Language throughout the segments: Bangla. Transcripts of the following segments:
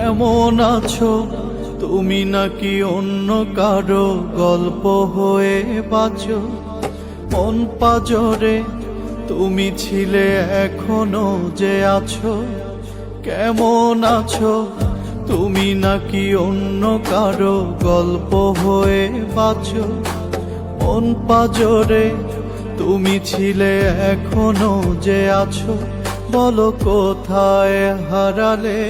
কেমন আছো তুমি? নাকি অন্য কারো গল্প হয়ে বাঁচো? মন পাজরে তুমি ছিলে, এখনো যে আছো। কেমন আছো তুমি? নাকি অন্য কারো গল্প হয়ে বাঁচো? মন পাজরে তুমি ছিলে, এখনো যে আছো। বলো কোথায় হারালে?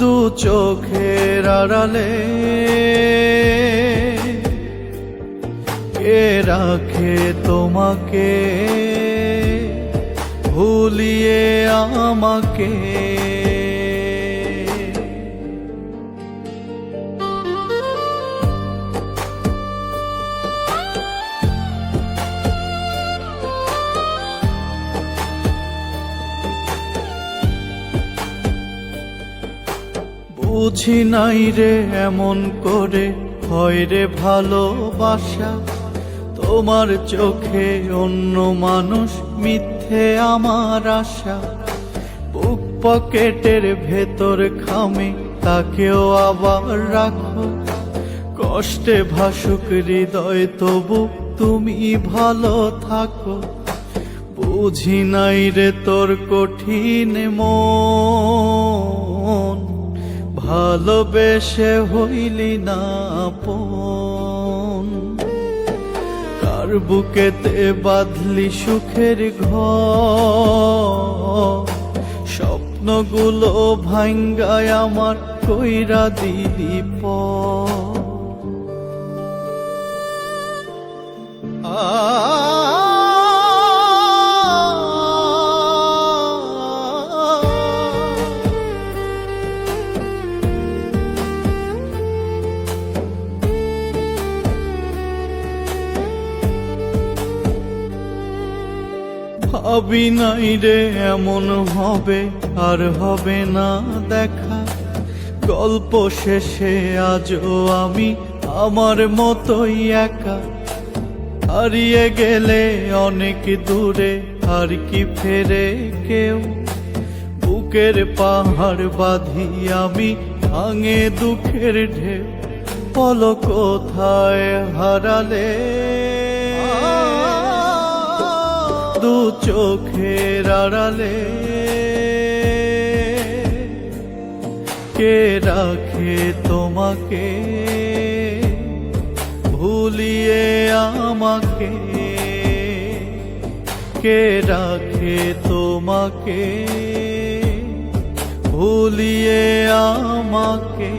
দু চোখের আড়ালে কে রাখে তোমাকে ভুলিয়ে আমাকে? বুঝি নাই রে এমন করে হয় রে ভালোবাসা। তোমার চোখে অন্য মানুষ, মিথ্যে আমার আশা। বুক পকেটের ভেতর খামে তাকেও আবার রাখো। কষ্টে ভাসুক হৃদয় তবু তুমি ভালো থাকো। বুঝি নাই রে তোর কঠিন মন, ভালোবেসে হইলি না আপন। কার বুকেতে বাঁধলি সুখের ঘর, স্বপ্নগুলো ভাঙ্গায় আমার কইরা দিলি পর। ভাবি নাই রে এমন হবে, আর হবে না দেখা। গল্প শেষে আজও আমি আমার মতোই একা। হারিয়ে গেলে অনেক দূরে, আর কি ফেরে কেউ? বুকের পাহাড় বাঁধি আমি, ভাঙে দুঃখের ঢেউ। বলো কোথায় হারালে? দু চোখের আড়ালে কে রাখে তোমাকে ভুলিয়ে আমাকে? কে রাখে তোমাকে ভুলিয়ে আমাকে?